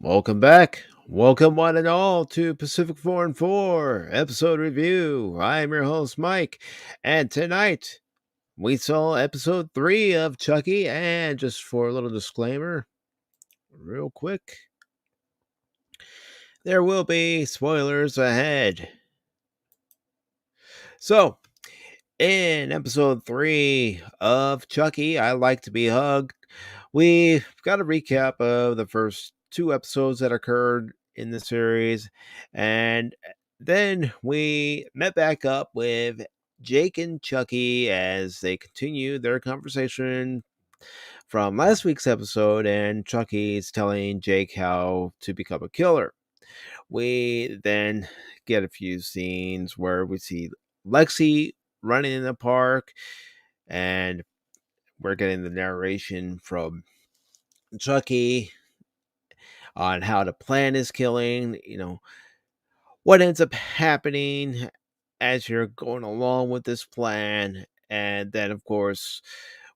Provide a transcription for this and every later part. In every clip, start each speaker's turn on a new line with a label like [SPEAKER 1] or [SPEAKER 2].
[SPEAKER 1] Welcome back. Welcome, one and all, to Pacific414 episode review. I'm your host, Mike, and tonight we saw episode 3 of Chucky. And just for a little disclaimer, real quick, there will be spoilers ahead. So, in episode 3 of Chucky, I Like to Be Hugged, we've got a recap of the first two episodes that occurred in the series, and then we met back up with Jake and Chucky as they continue their conversation from last week's episode, and Chucky's telling Jake how to become a killer. We then get a few scenes where we see Lexi running in the park, and we're getting the narration from Chucky on how to plan his killing, what ends up happening as you're going along with this plan. And then, of course,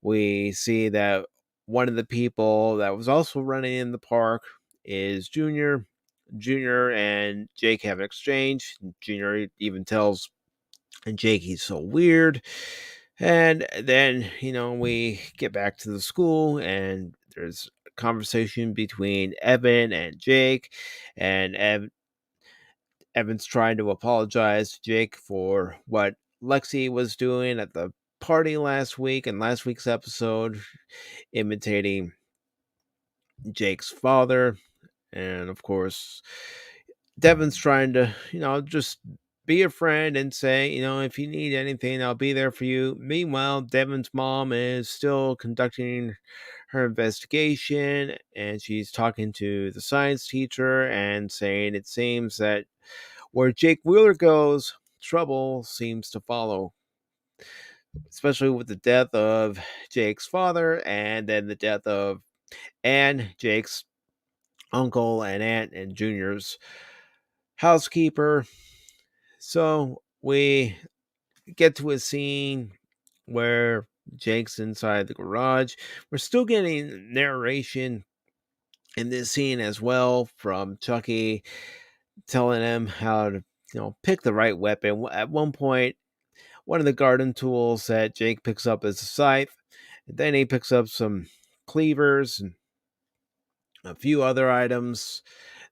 [SPEAKER 1] we see that one of the people that was also running in the park is Junior. Junior and Jake have an exchange. Junior even tells Jake he's so weird. And then, we get back to the school, and there's a conversation between Evan and Jake. And Evan's trying to apologize to Jake for what Lexi was doing at the party last week in last week's episode, imitating Jake's father. And of course, Devin's trying to, just be a friend and say, if you need anything, I'll be there for you. Meanwhile, Devin's mom is still conducting her investigation, and she's talking to the science teacher and saying it seems that where Jake Wheeler goes, trouble seems to follow, especially with the death of Jake's father and then the death of Anne, Jake's uncle and aunt and Junior's housekeeper. So we get to a scene where Jake's inside the garage. We're still getting narration in this scene as well from Chucky telling him how to, pick the right weapon. At one point, one of the garden tools that Jake picks up is a scythe. And then he picks up some cleavers and a few other items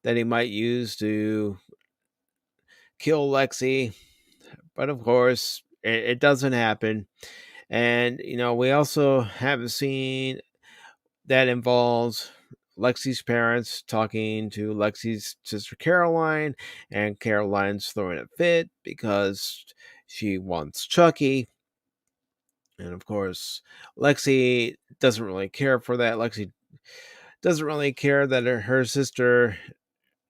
[SPEAKER 1] that he might use to kill Lexi. But of course, it doesn't happen. And, we also have a scene that involves Lexi's parents talking to Lexi's sister Caroline, and Caroline's throwing a fit because she wants Chucky. And of course, Lexi doesn't really care for that. Lexi doesn't really care that her sister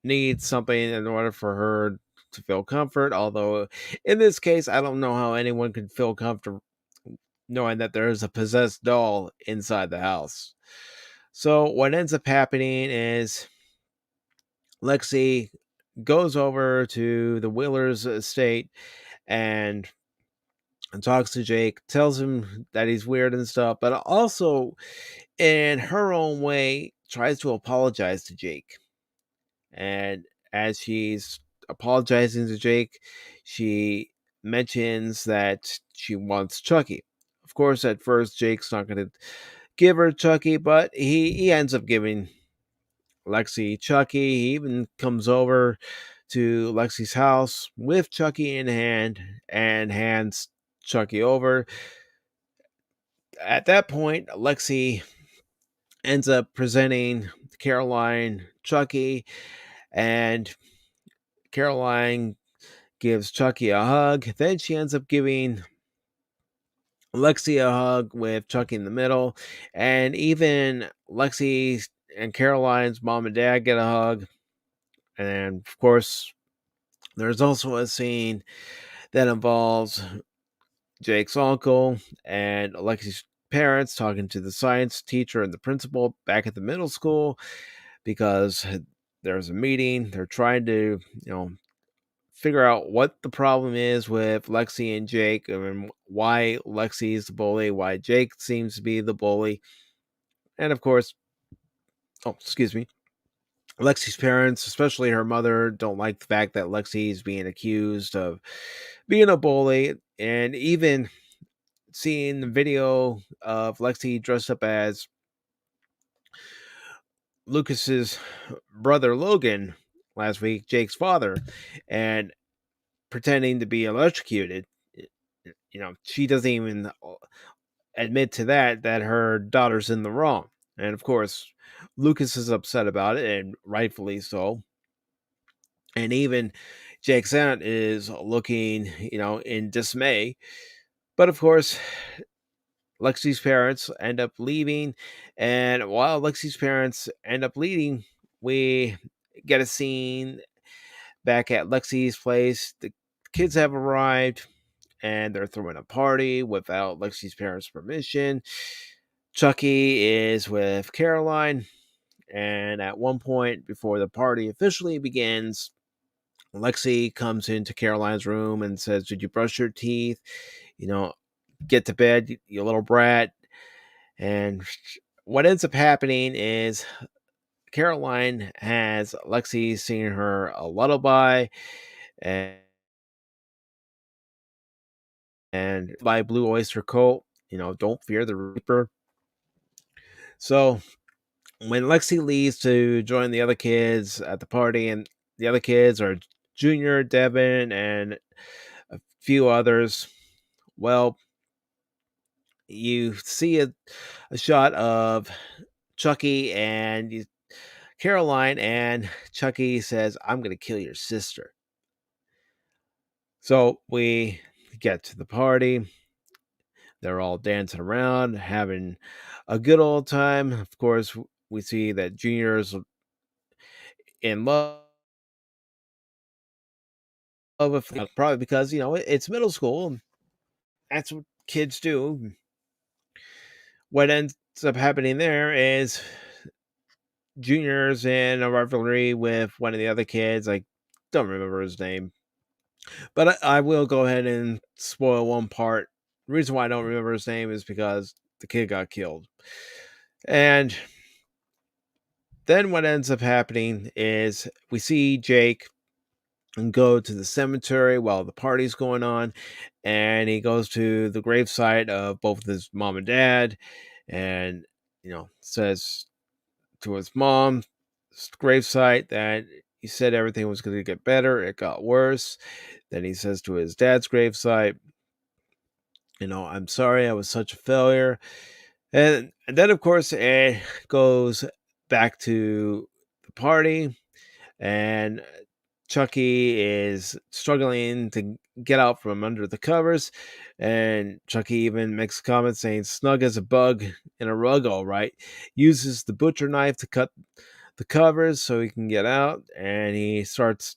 [SPEAKER 1] needs something in order for her to feel comfort. Although, in this case, I don't know how anyone could feel comfortable knowing that there is a possessed doll inside the house. So, what ends up happening is Lexi goes over to the Wheelers' estate and talks to Jake, tells him that he's weird and stuff, but also, in her own way, tries to apologize to Jake. And as she's apologizing to Jake, she mentions that she wants Chucky. Of course, at first, Jake's not going to give her Chucky, but he ends up giving Lexi Chucky. He even comes over to Lexi's house with Chucky in hand and hands Chucky over. At that point, Lexi ends up presenting Caroline Chucky, and Caroline gives Chucky a hug. Then she ends up giving Lexi a hug with Chucky in the middle, and even Lexi and Caroline's mom and dad get a hug. And of course, there's also a scene that involves Jake's uncle and Lexi's parents talking to the science teacher and the principal back at the middle school because there's a meeting. They're trying to, figure out what the problem is with Lexi and Jake, and why Lexi is the bully, why Jake seems to be the bully. And of course, excuse me, Lexi's parents, especially her mother, don't like the fact that Lexi is being accused of being a bully, and even seeing the video of Lexi dressed up as Lucas's brother Logan last week, Jake's father, and pretending to be electrocuted. She doesn't even admit to that her daughter's in the wrong. And of course, Lucas is upset about it, and rightfully so. And even Jake's aunt is looking, in dismay. But of course, Lexi's parents end up leaving. And while Lexi's parents end up leaving, we get a scene back at Lexi's place. The kids have arrived and they're throwing a party without Lexi's parents' permission. Chucky is with Caroline. And at one point, before the party officially begins, Lexi comes into Caroline's room and says, "Did you brush your teeth? Get to bed, you little brat." And what ends up happening is Caroline has Lexi singing her a lullaby and by Blue Oyster Cult, don't fear the Reaper. So when Lexi leaves to join the other kids at the party, and the other kids are Junior, Devin, and a few others, well, you see a shot of Chucky and Caroline, and Chucky says, "I'm going to kill your sister." So we get to the party. They're all dancing around, having a good old time. Of course, we see that Junior's in love with, probably because, it's middle school. And that's what kids do. What ends up happening there is Junior's in a rivalry with one of the other kids. I don't remember his name, but I will go ahead and spoil one part. The reason why I don't remember his name is because the kid got killed. And then what ends up happening is we see Jake go to the cemetery while the party's going on, and he goes to the gravesite of both his mom and dad, and says to his mom's gravesite that he said everything was going to get better. It got worse. Then he says to his dad's gravesite, "I'm sorry I was such a failure." And then, of course, it goes back to the party, and Chucky is struggling to get out from under the covers. And Chucky even makes a comment saying, "Snug as a bug in a rug, all right." Uses the butcher knife to cut the covers so he can get out, and he starts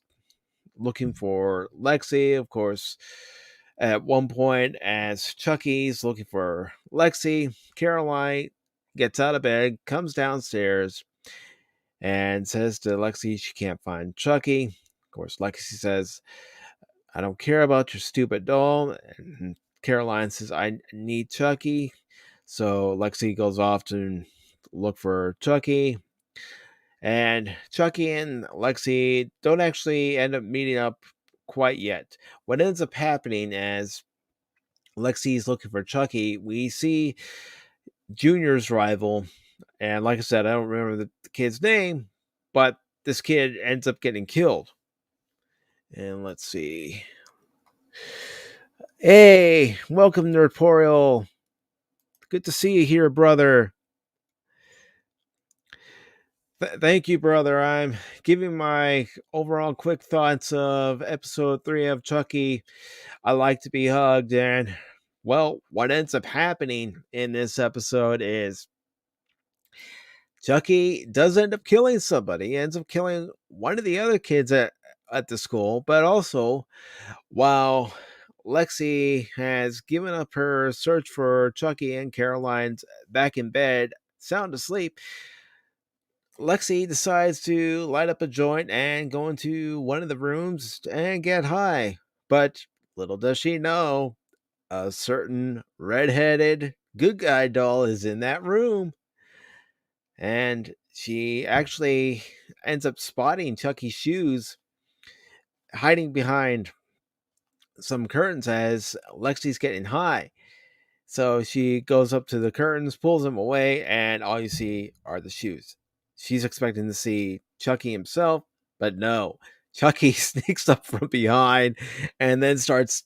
[SPEAKER 1] looking for Lexi. Of course, at one point, as Chucky's looking for Lexi, Caroline gets out of bed, comes downstairs, and says to Lexi she can't find Chucky. Of course, Lexi says, "I don't care about your stupid doll." And Caroline says, "I need Chucky." So Lexi goes off to look for Chucky. And Chucky and Lexi don't actually end up meeting up quite yet. What ends up happening as Lexi's looking for Chucky, we see Junior's rival. And like I said, I don't remember the kid's name, but this kid ends up getting killed. And let's see. Hey, welcome, Nerdporial. Good to see you here, brother. Thank you, brother. I'm giving my overall quick thoughts of episode 3 of Chucky. I like to be hugged. And, well, what ends up happening in this episode is Chucky does end up killing somebody. He ends up killing one of the other kids at the school, but also, while Lexi has given up her search for Chucky and Caroline's back in bed, sound asleep, Lexi decides to light up a joint and go into one of the rooms and get high. But little does she know, a certain redheaded good guy doll is in that room. And she actually ends up spotting Chucky's shoes hiding behind some curtains as Lexi's getting high. So she goes up to the curtains, pulls them away, and all you see are the shoes. She's expecting to see Chucky himself, but no. Chucky sneaks up from behind and then starts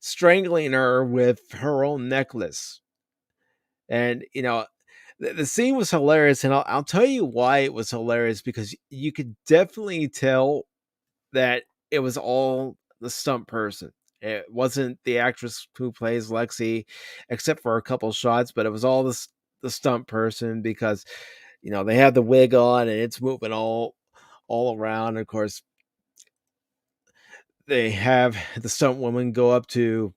[SPEAKER 1] strangling her with her own necklace. And, the scene was hilarious. And I'll tell you why it was hilarious, because you could definitely tell that it was all the stunt person. It wasn't the actress who plays Lexi, except for a couple shots, but it was all the stunt person, because they have the wig on and it's moving all around. Of course, they have the stunt woman go up to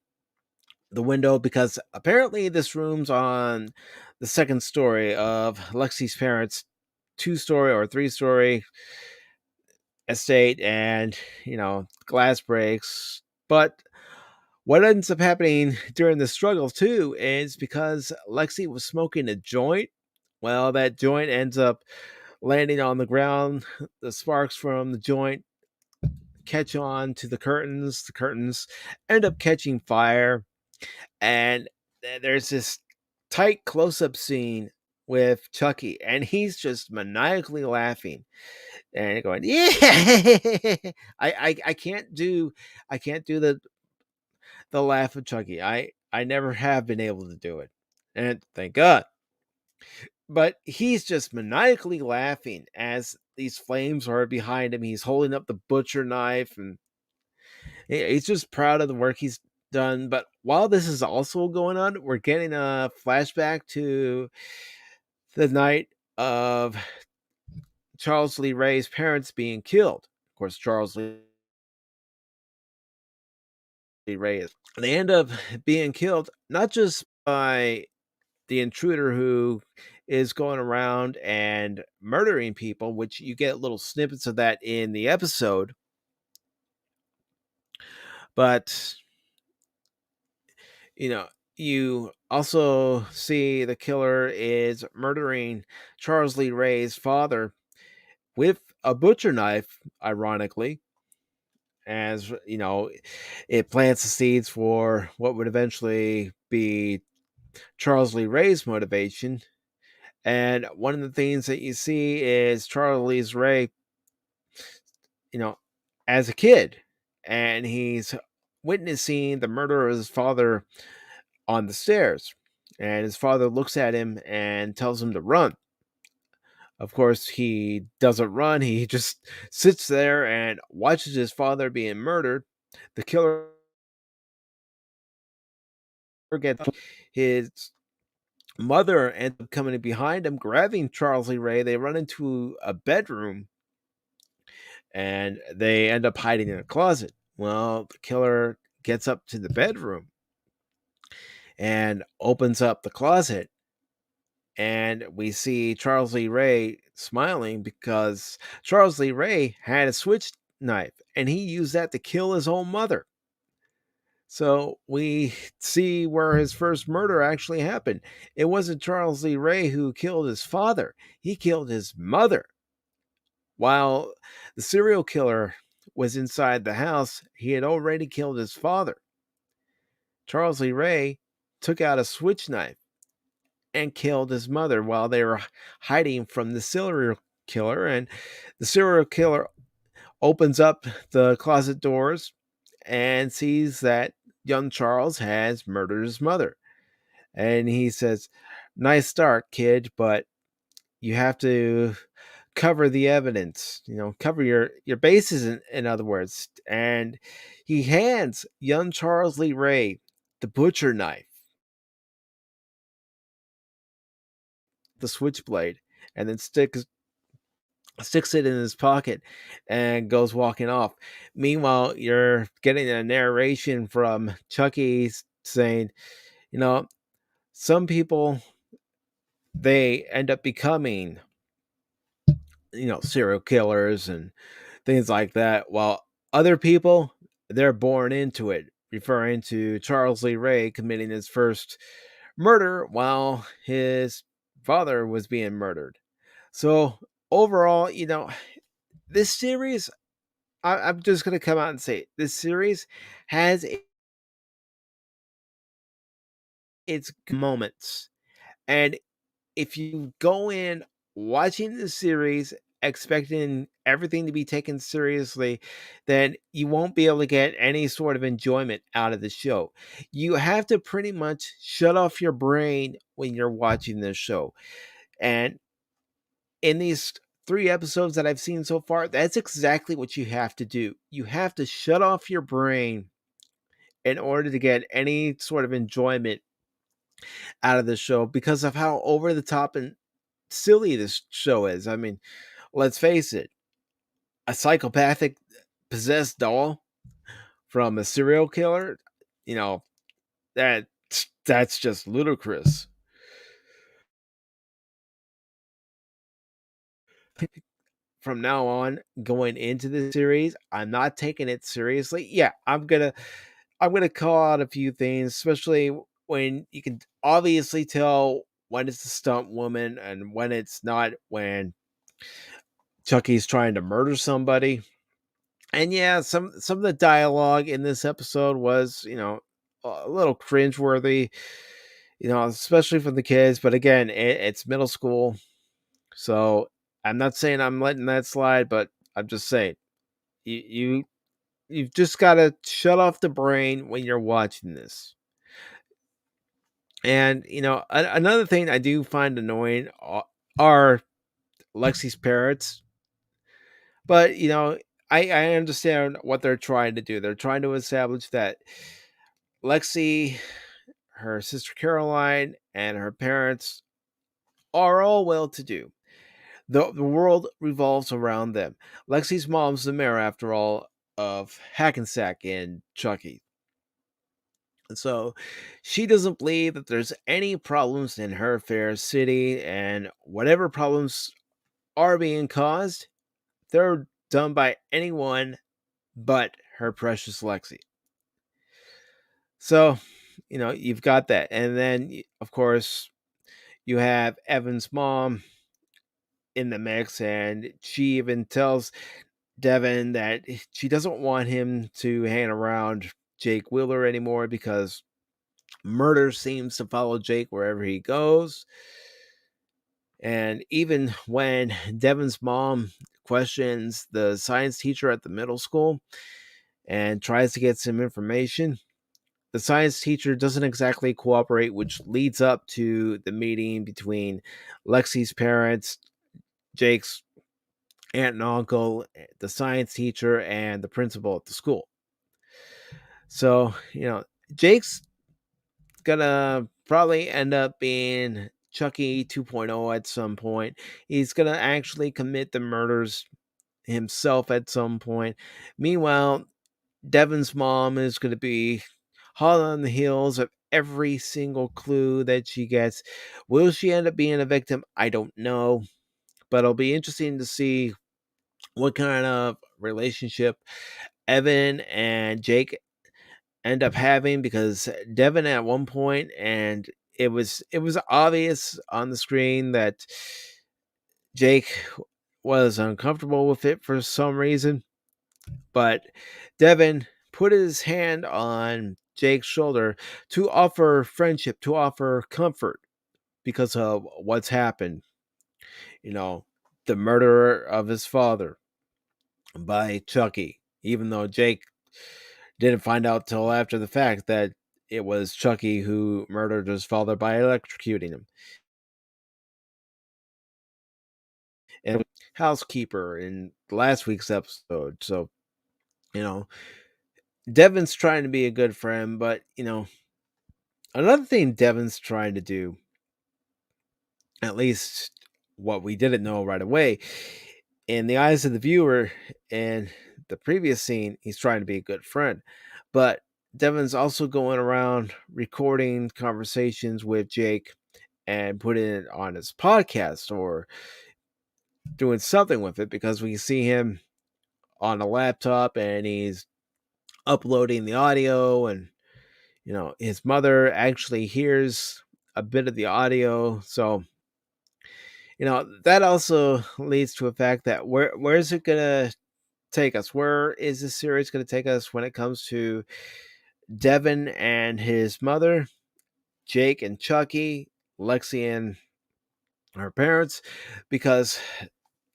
[SPEAKER 1] the window, because apparently this room's on the second story of Lexi's parents' 2-story or 3-story estate, and glass breaks. But what ends up happening during the struggle too is, because Lexi was smoking a joint, well, that joint ends up landing on the ground. The sparks from the joint catch on to the curtains end up catching fire, and there's this tight close-up scene with Chucky, and he's just maniacally laughing and going, yeah. I can't do the laugh of Chucky. I never have been able to do it, and thank God. But he's just maniacally laughing as these flames are behind him. He's holding up the butcher knife, and he's just proud of the work he's done. But while this is also going on, we're getting a flashback to the night of Charles Lee Ray's parents being killed. Of course, Charles Lee Ray is. They end up being killed not just by the intruder who is going around and murdering people, which you get little snippets of that in the episode, but you know, you also see the killer is murdering Charles Lee Ray's father with a butcher knife, ironically, as it plants the seeds for what would eventually be Charles Lee Ray's motivation. And one of the things that you see is Charles Lee Ray, as a kid, and he's witnessing the murder of his father on the stairs. And his father looks at him and tells him to run. Of course, he doesn't run. He just sits there and watches his father being murdered. The killer gets his mother ends up coming behind him, grabbing Charles Lee Ray. They run into a bedroom and they end up hiding in a closet. Well, the killer gets up to the bedroom and opens up the closet, and we see Charles Lee Ray smiling, because Charles Lee Ray had a switch knife and he used that to kill his own mother. So we see where his first murder actually happened. It wasn't Charles Lee Ray who killed his father, he killed his mother. While the serial killer was inside the house, he had already killed his father. Charles Lee Ray took out a switch knife and killed his mother while they were hiding from the serial killer. And the serial killer opens up the closet doors and sees that young Charles has murdered his mother. And he says, "Nice start, kid, but you have to cover the evidence, cover your bases, in other words." And he hands young Charles Lee Ray the butcher knife, the switchblade, and then sticks it in his pocket and goes walking off. Meanwhile, you're getting a narration from Chucky saying, you know, some people, they end up becoming, serial killers and things like that, while other people, they're born into it, referring to Charles Lee Ray committing his first murder while his father was being murdered. So overall, this series, I'm just gonna come out and say it, this series has its moments, and if you go in watching the series expecting everything to be taken seriously, then you won't be able to get any sort of enjoyment out of the show. You have to pretty much shut off your brain when you're watching this show. And in these 3 episodes that I've seen so far, that's exactly what you have to do. You have to shut off your brain in order to get any sort of enjoyment out of the show because of how over the top and silly this show is. I mean, let's face it, a psychopathic possessed doll from a serial killer, you know, that that's just ludicrous. From now on, going into the series, I'm not taking it seriously. Yeah, I'm gonna call out a few things, especially when you can obviously tell when it's a stunt woman and when it's not. When Chucky's trying to murder somebody, and yeah, some of the dialogue in this episode was, a little cringeworthy, especially from the kids. But again, it's middle school, so I'm not saying I'm letting that slide, but I'm just saying you you've just got to shut off the brain when you're watching this. And another thing I do find annoying are Lexi's parents, but I understand what they're trying to do. They're trying to establish that Lexi, her sister Caroline, and her parents are all well to do. The world revolves around them. Lexi's mom's the mayor, after all, of Hackensack in Chucky. And so she doesn't believe that there's any problems in her fair city, and whatever problems are being caused, they're done by anyone but her precious Lexi. So, you've got that. And then, of course, you have Evan's mom in the mix, and she even tells Devin that she doesn't want him to hang around Jake Wheeler anymore because murder seems to follow Jake wherever he goes. And even when Devin's mom questions the science teacher at the middle school and tries to get some information, the science teacher doesn't exactly cooperate, which leads up to the meeting between Lexi's parents, Jake's aunt and uncle, the science teacher, and the principal at the school. So, Jake's gonna probably end up being Chucky 2.0 at some point. He's gonna actually commit the murders himself at some point. Meanwhile, Devin's mom is gonna be hot on the heels of every single clue that she gets. Will she end up being a victim? I don't know. But it'll be interesting to see what kind of relationship Evan and Jake end up having, because Devin at one point, and it was obvious on the screen that Jake was uncomfortable with it for some reason, but Devin put his hand on Jake's shoulder to offer friendship, to offer comfort because of what's happened. You know, the murderer of his father by Chucky, even though Jake didn't find out till after the fact that it was Chucky who murdered his father by electrocuting him. And housekeeper in last week's episode. So, you know, Devin's trying to be a good friend, but another thing Devin's trying to do, at least what we didn't know right away, in the eyes of the viewer in the previous scene, he's trying to be a good friend. But Devin's also going around recording conversations with Jake and putting it on his podcast or doing something with it, because we see him on a laptop and he's uploading the audio, and his mother actually hears a bit of the audio. So That also leads to a fact that where is it gonna take us? Where is this series gonna take us when it comes to Devin and his mother, Jake and Chucky, Lexi and her parents? Because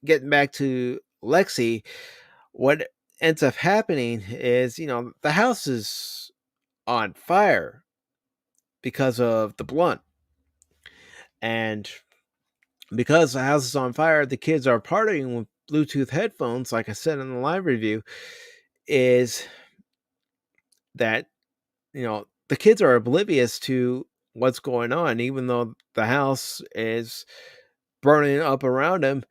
[SPEAKER 1] getting back to Lexi, what ends up happening is, the house is on fire because of the blunt. And because the house is on fire, the kids are partying with Bluetooth headphones, like I said in the live review, is that, the kids are oblivious to what's going on, even though the house is burning up around them.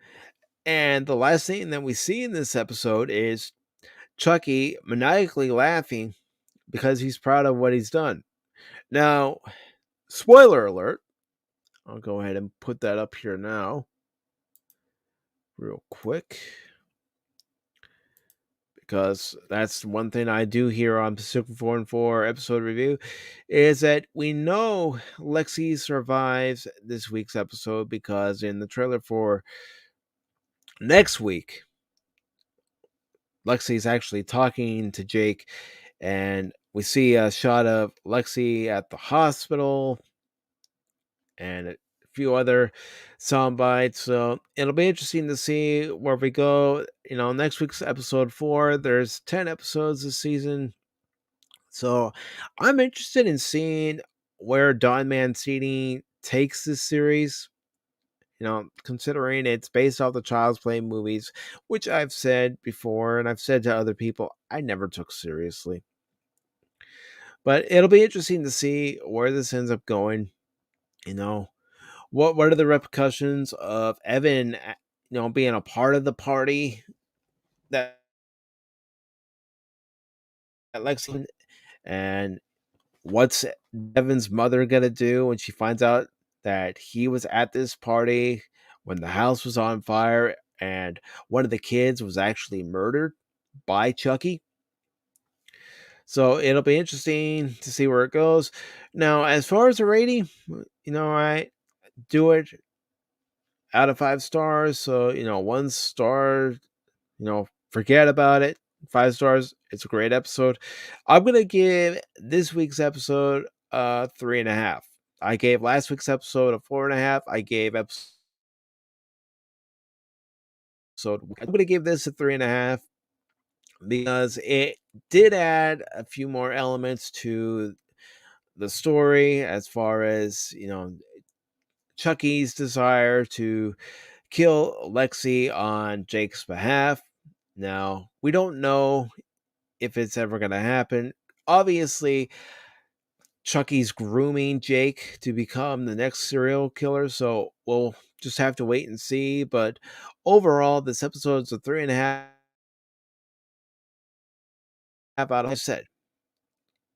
[SPEAKER 1] And the last thing that we see in this episode is Chucky maniacally laughing because he's proud of what he's done. Now, spoiler alert, I'll go ahead and put that up here now, real quick, because that's one thing I do here on Pacific414 episode review, is that we know Lexi survives this week's episode because in the trailer for next week, Lexi's actually talking to Jake, and we see a shot of Lexi at the hospital and a few other sound bites. So it'll be interesting to see where we go. Next week's episode 4. There's 10 episodes this season. So I'm interested in seeing where Don Mancini takes this series. Considering it's based off the Child's Play movies, which I've said before and I've said to other people, I never took seriously. But it'll be interesting to see where this ends up going. What are the repercussions of Evan, being a part of the party that Lexi, and what's Evan's mother gonna do when she finds out that he was at this party when the house was on fire and one of the kids was actually murdered by Chucky? So it'll be interesting to see where it goes. Now, as far as the rating, I do it out of 5 stars. So, 1 star, forget about it. 5 stars, it's a great episode. I'm gonna give this week's episode 3.5. I gave last week's episode a 4.5. I gave episode. I'm gonna give this a 3.5 because it did add a few more elements to the story, as far as Chucky's desire to kill Lexi on Jake's behalf. Now, we don't know if it's ever going to happen. Obviously, Chucky's grooming Jake to become the next serial killer, so we'll just have to wait and see. But overall, this episode's a 3.5 out of, I said,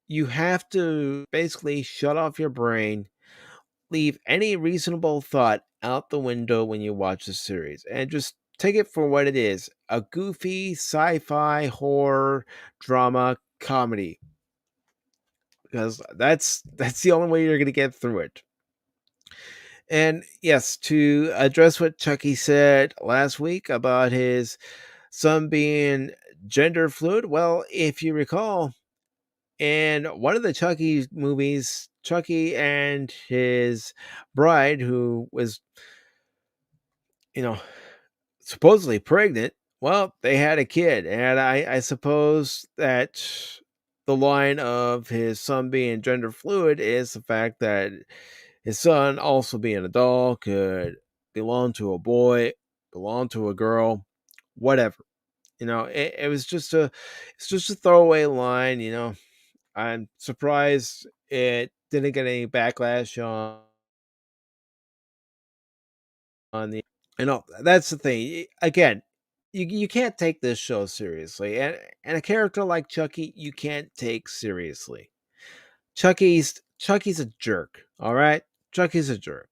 [SPEAKER 1] you have to basically shut off your brain, leave any reasonable thought out the window when you watch the series, and just take it for what it is: a goofy sci-fi horror drama comedy. Because that's the only way you're going to get through it. And yes, to address what Chucky said last week about his son being gender fluid, well, if you recall, in one of the Chucky movies, Chucky and his bride, who was, you know, supposedly pregnant, well, they had a kid. And I suppose that the line of his son being gender fluid is the fact that his son, also being a doll, could belong to a boy, belong to a girl, whatever. It was it's just a throwaway line. I'm surprised it didn't get any backlash on the. That's the thing. Again, you can't take this show seriously, and a character like Chucky, you can't take seriously. Chucky's a jerk. All right, Chucky's a jerk.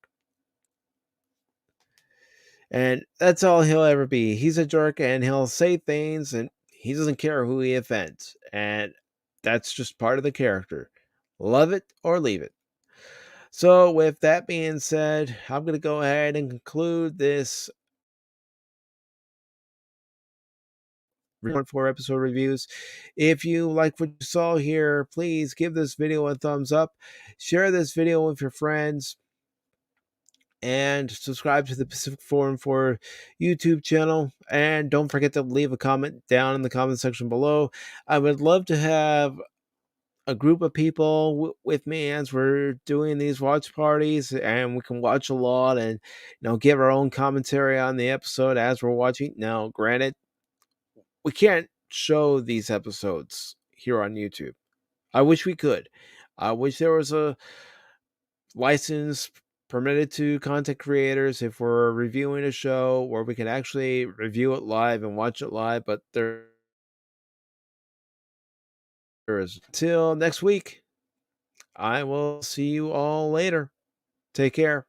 [SPEAKER 1] And that's all he'll ever be. He's a jerk and he'll say things and he doesn't care who he offends. And that's just part of the character. Love it or leave it. So with that being said, I'm going to go ahead and conclude this 4 episode reviews. If you like what you saw here, please give this video a thumbs up, share this video with your friends, and subscribe to the Pacific414 YouTube channel. And don't forget to leave a comment down in the comment section below. I would love to have a group of people with me as we're doing these watch parties, and we can watch a lot and give our own commentary on the episode as we're watching. Now, granted, we can't show these episodes here on YouTube. I wish we could. I wish there was a license permitted to content creators if we're reviewing a show where we can actually review it live and watch it live, but there is. Till next week, I will see you all later. Take care.